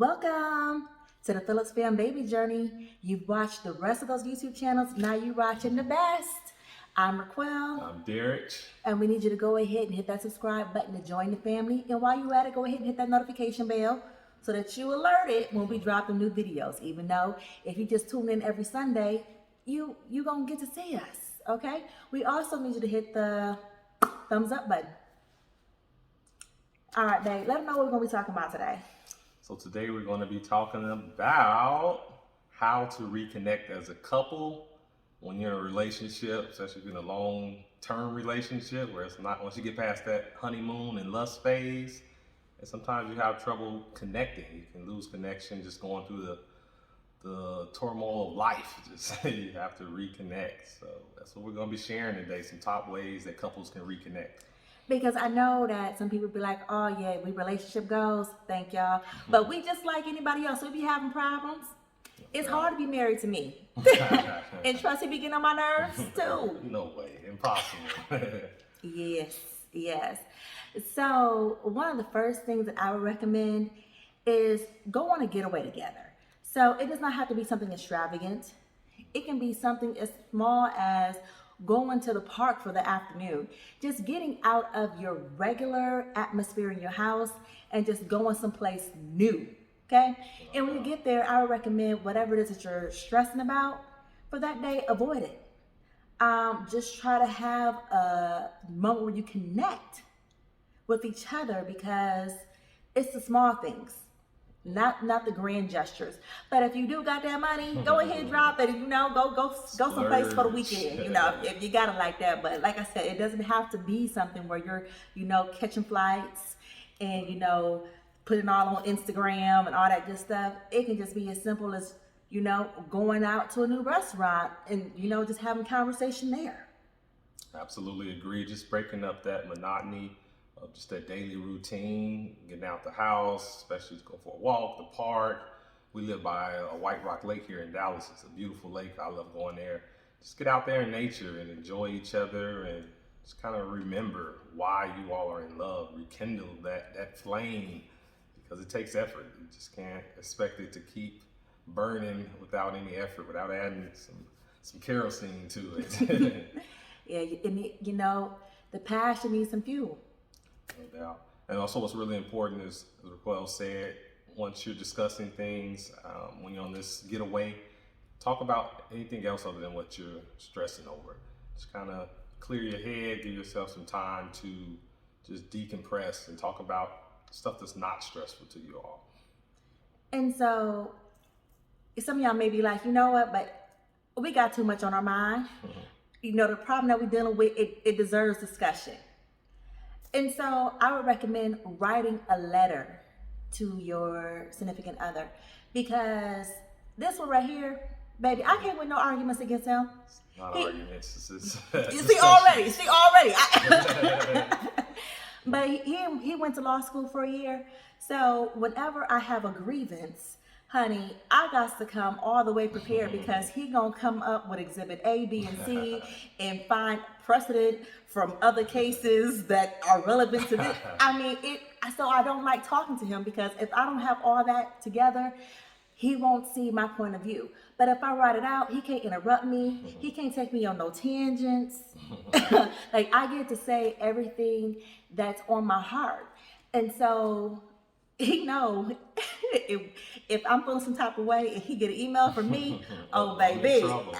Welcome to the Phillips fam baby journey. You've watched the rest of those YouTube channels. Now you're watching the best. I'm Requill. I'm Derrich. And we need you to go ahead and hit that subscribe button to join the family. And while you're at it, go ahead and hit that notification bell so that you're alerted when we drop the new videos. Even though if you just tune in every Sunday, you gonna get to see us, okay? We also need you to hit the thumbs up button. All right, babe, let them know what we're gonna be talking about today. So today we're going to be talking about how to reconnect as a couple when you're in a relationship, especially if you're in a long-term relationship where it's not, once you get past that honeymoon and lust phase, and sometimes you have trouble connecting. You can lose connection just going through the turmoil of life. Just you have to reconnect. So that's what we're going to be sharing today, some top ways that couples can reconnect. Because I know that some people be like, oh yeah, we relationship goals, thank y'all. But we just like anybody else. So if you having problems, it's hard to be married to me. And trust it be getting on my nerves too. No way, impossible. Yes. So one of the first things that I would recommend is go on a getaway together. So it does not have to be something extravagant. It can be something as small as going to the park for the afternoon, just getting out of your regular atmosphere in your house and just going someplace new, okay? And when you get there, I would recommend whatever it is that you're stressing about for that day, avoid it. Just try to have a moment where you connect with each other, because it's the small things. Not the grand gestures, but if you do got that money, go ahead and drop it. Go someplace for the weekend. If you got it like that. But like I said, it doesn't have to be something where you're catching flights and putting all on Instagram and all that good stuff. It can just be as simple as going out to a new restaurant and just having conversation there. Absolutely agree. Just breaking up that monotony of just that daily routine, getting out the house, especially to go for a walk, the park. We live by a White Rock Lake here in Dallas. It's a beautiful lake. I love going there. Just get out there in nature and enjoy each other and just kind of remember why you all are in love. Rekindle that flame, because it takes effort. You just can't expect it to keep burning without any effort, without adding some kerosene to it. Yeah, the passion needs some fuel. No doubt. And also what's really important is, as Requill said, once you're discussing things, when you're on this getaway, talk about anything else other than what you're stressing over. Just kind of clear your head, give yourself some time to just decompress and talk about stuff that's not stressful to you all. And so some of y'all may be like, you know what, but we got too much on our mind. Mm-hmm. The problem that we're dealing with, it deserves discussion. And so I would recommend writing a letter to your significant other, because this one right here, baby, I can't win no arguments against him. Not arguments. See already. But he went to law school for a year. So whenever I have a grievance, honey, I got to come all the way prepared, because he gonna come up with exhibit A, B, and C and find precedent from other cases that are relevant to this. So I don't like talking to him, because if I don't have all that together, he won't see my point of view. But if I write it out, he can't interrupt me. He can't take me on no tangents. Like, I get to say everything that's on my heart. And so he know if I'm feeling some type of way and he get an email from me, oh baby. So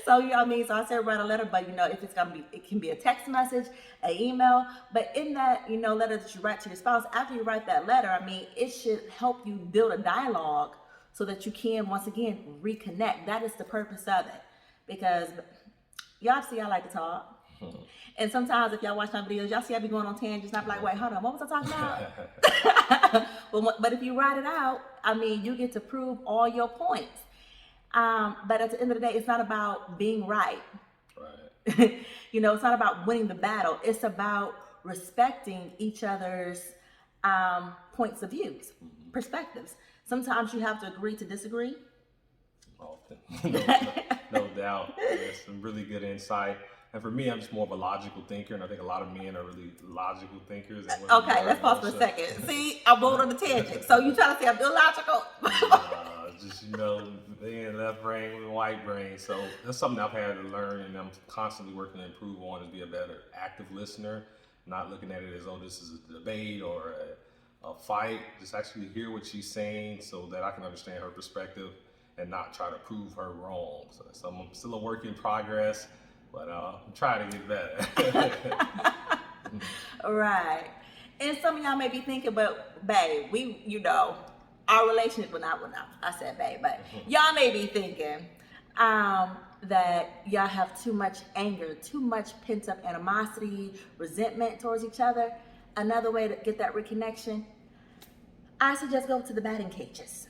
so I said write a letter, but if it's gonna be, it can be a text message, an email. But in that letter that you write to your spouse, after you write that letter, it should help you build a dialogue so that you can once again reconnect. That is the purpose of it, because y'all see I like to talk. And sometimes if y'all watch my videos, y'all see I be going on tangents. I'm like, wait, hold on, what was I talking about? But if you write it out, you get to prove all your points. But at the end of the day, it's not about being right. Right. It's not about winning the battle. It's about respecting each other's points of views, perspectives. Sometimes you have to agree to disagree. Often. No doubt. There's some really good insight. And for me, I'm just more of a logical thinker, and I think a lot of men are really logical thinkers. And Okay, let's pause for a second. See, I'm going on the tangent. So you trying to say I'm illogical? Just being left brain with white brain. So that's something I've had to learn, and I'm constantly working to improve on, is be a better active listener, not looking at it as, oh, this is a debate or a fight. Just actually hear what she's saying so that I can understand her perspective and not try to prove her wrong. So I'm still a work in progress, but I'm trying to get better. Right. And some of y'all may be thinking, but babe, our relationship, I said babe, but y'all may be thinking that y'all have too much anger, too much pent up animosity, resentment towards each other. Another way to get that reconnection, I suggest go to the batting cages.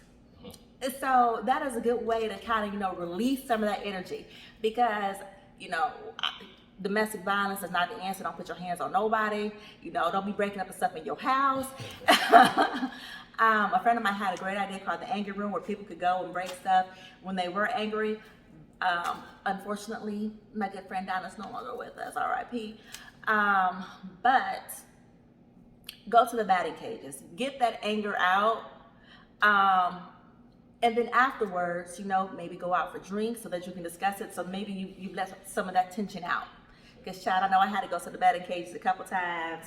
So that is a good way to kind of, release some of that energy, because, domestic violence is not the answer. Don't put your hands on nobody. Don't be breaking up the stuff in your house. A friend of mine had a great idea called the anger room, where people could go and break stuff when they were angry. Unfortunately, my good friend Donna's no longer with us, R.I.P. But go to the batting cages, get that anger out. And then afterwards, maybe go out for drinks so that you can discuss it. So maybe you let some of that tension out. Because, child, I know I had to go to the batting cages a couple times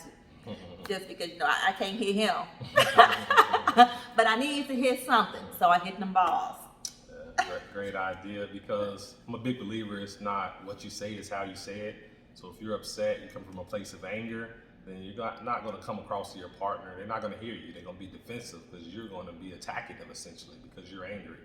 just because, I can't hit him. But I need to hit something, so I hit them balls. Great idea, because I'm a big believer it's not what you say, it's how you say it. So if you're upset, you come from a place of anger, then you're not going to come across to your partner. They're not going to hear you. They're going to be defensive because you're going to be attacking them essentially because you're angry.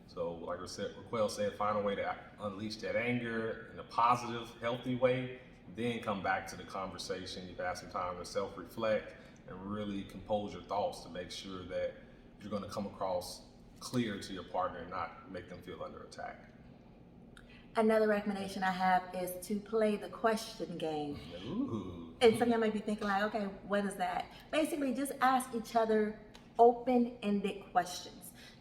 So like I said, Requill said, find a way to unleash that anger in a positive, healthy way, then come back to the conversation. You've had some time to self-reflect and really compose your thoughts to make sure that you're going to come across clear to your partner and not make them feel under attack. Another recommendation I have is to play the question game. Ooh. And some of y'all may be thinking like, okay, what is that? Basically, just ask each other open-ended questions.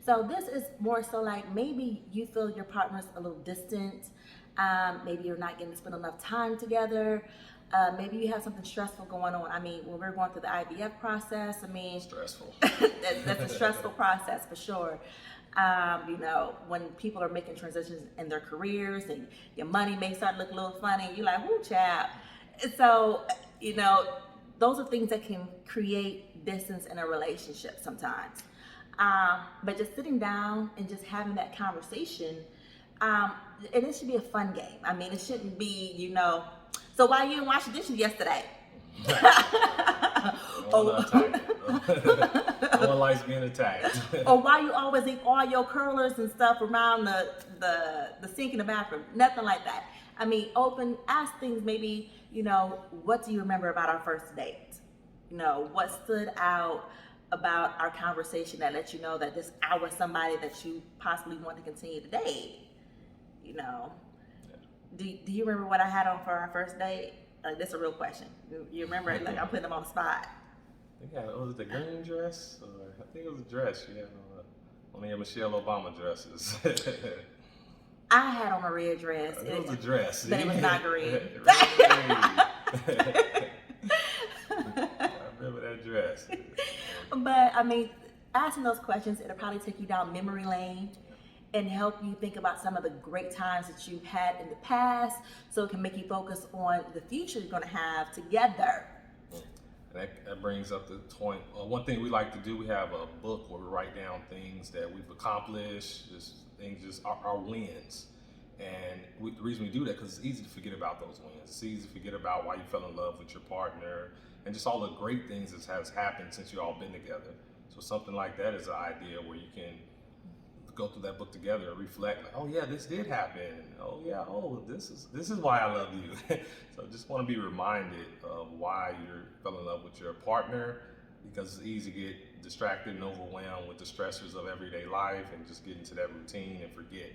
So this is more so like, maybe you feel your partner's a little distant. Maybe you're not getting to spend enough time together. Maybe you have something stressful going on. I mean, when we're going through the IVF process, Stressful. that's a stressful process for sure. When people are making transitions in their careers and your money may start to look a little funny, you're like, whoo, child. So, those are things that can create distance in a relationship sometimes. But just sitting down and just having that conversation, and it should be a fun game. I mean, it shouldn't be, so why you didn't wash the dishes yesterday? No one likes being attacked. Or why you always eat all your curlers and stuff around the sink in the bathroom? Nothing like that. I mean, ask things maybe, what do you remember about our first date? What stood out about our conversation that let you know that I was somebody that you possibly want to continue to date? Do you remember what I had on for our first date? That's a real question. You remember it? Like, I'm putting them on the spot. Was it the green dress? I think it was a dress. You had one of your Michelle Obama dresses. I had on a red dress. It was a dress. But it was not green. I remember that dress. But I mean, asking those questions, it'll probably take you down memory lane and help you think about some of the great times that you've had in the past, so it can make you focus on the future you're going to have together. That brings up the point. One thing we like to do, we have a book where we write down things that we've accomplished, just our wins. And the reason we do that, because it's easy to forget about those wins. It's easy to forget about why you fell in love with your partner and just all the great things that has happened since you all been together. So something like that is an idea where you can go through that book together and reflect, like, oh yeah, this did happen. Oh yeah, this is why I love you. So just want to be reminded of why you fell in love with your partner, because it's easy to get distracted and overwhelmed with the stressors of everyday life and just get into that routine and forget.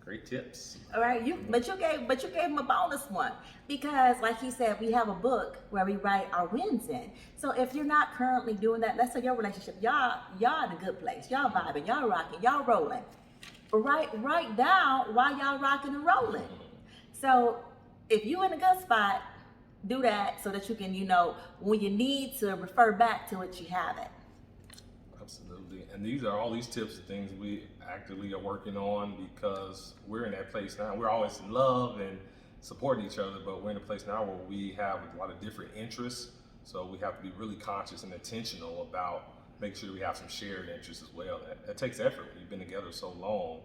Great tips. All right, but you gave him a bonus one, because like he said, we have a book where we write our wins in. So if you're not currently doing that, let's say your relationship, y'all in a good place, y'all vibing, y'all rocking, y'all rolling. Write down why y'all rocking and rolling. So if you in a good spot, do that so that you can, when you need to refer back to it, you have it. Absolutely. And these are all these tips and things we actively are working on because we're in that place now. We're always in love and supporting each other, but we're in a place now where we have a lot of different interests. So we have to be really conscious and intentional about making sure we have some shared interests as well. That takes effort when you've been together so long.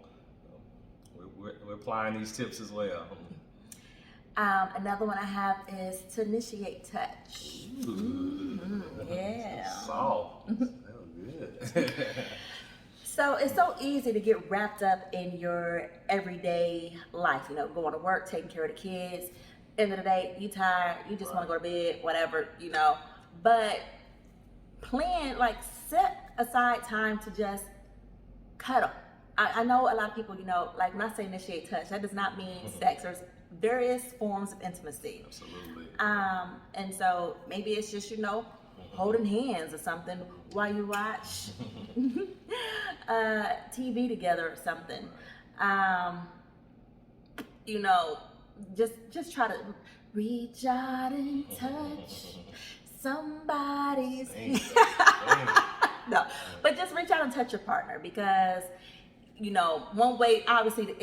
We're applying these tips as well. Another one I have is to initiate touch. Yeah. Soft. That was good. So it's so easy to get wrapped up in your everyday life, going to work, taking care of the kids. End of the day, you tired, you just want to go to bed, whatever, But set aside time to just cuddle. I know a lot of people, when I say initiate touch, that does not mean sex. There's various forms of intimacy. Absolutely. And so maybe it's just, holding hands or something while you watch TV together or something. Just try to reach out and touch somebody's hand. No, but just reach out and touch your partner because, one way obviously to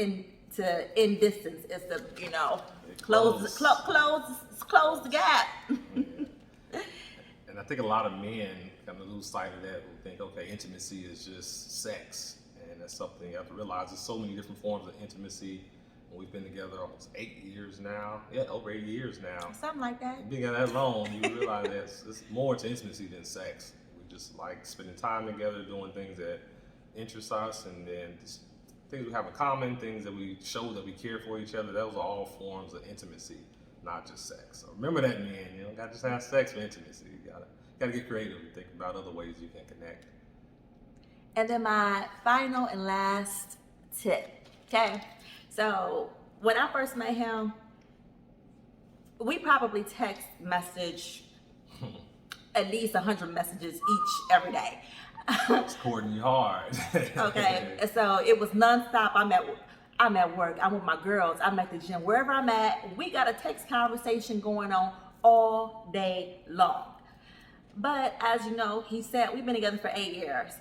end distance is to, close the gap. And I think a lot of men kind of lose sight of that. We think, okay, intimacy is just sex. And that's something you have to realize. There's so many different forms of intimacy. We've been together almost 8 years now. Yeah, over 8 years now. Something like that. Being together that long, you realize that it's more to intimacy than sex. We just like spending time together, doing things that interest us, and then just things we have in common, things that we show that we care for each other. Those are all forms of intimacy, not just sex. So remember that, man. You don't got to just have sex for intimacy. You gotta get creative and think about other ways you can connect. And then my final and last tip. Okay. So when I first met him, we probably text message at least 100 messages each every day. It's courting you hard. Okay, and so it was nonstop. I'm at work. I'm with my girls. I'm at the gym. Wherever I'm at, we got a text conversation going on all day long. But as you know, he said we've been together for 8 years.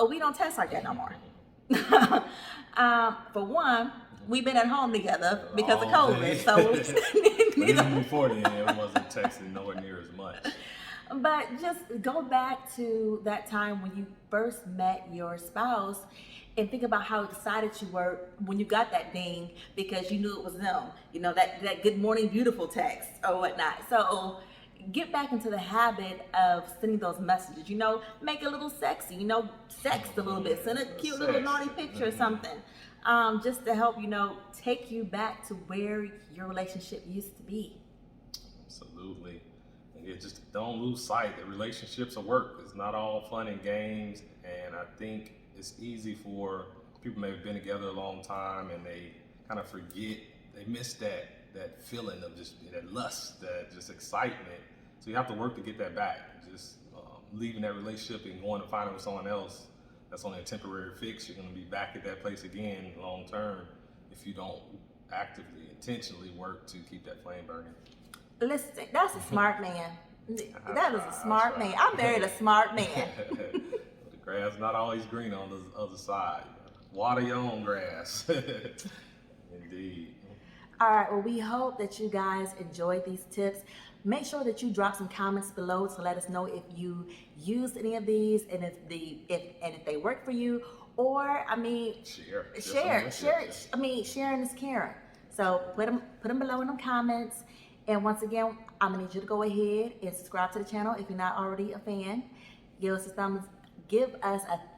We don't text like that no more. For one, we've been at home together because of COVID. So even before then, it wasn't texting nowhere near as much. But just go back to that time when you first met your spouse and think about how excited you were when you got that ding because you knew it was them. That good morning beautiful text or whatnot. So get back into the habit of sending those messages. Make it a little sexy. Sext a little bit. Send a cute little naughty picture or something. Just to help, take you back to where your relationship used to be. Absolutely. And just don't lose sight that relationships are work. It's not all fun and games. And I think it's easy for people who may have been together a long time and they kind of forget, they miss that feeling of just that lust, that just excitement. So you have to work to get that back. Just leaving that relationship and going to find it with someone else, that's only a temporary fix. You're going to be back at that place again long term if you don't actively, intentionally work to keep that flame burning. Listen, that's a smart man. That is a smart man. I married a smart man. The grass is not always green on the other side. Water your own grass. Indeed. All right, well, we hope that you guys enjoyed these tips. Make sure that you drop some comments below to let us know if you used any of these and if they work for you, or share. Sharing is caring. So put them below in the comments. And once again, I'm gonna need you to go ahead and subscribe to the channel if you're not already a fan. Give us a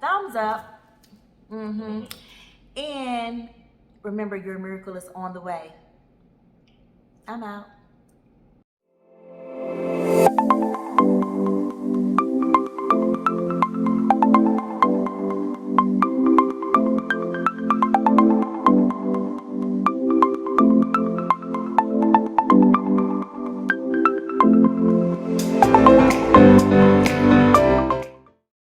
thumbs up. And remember, your miracle is on the way. I'm out.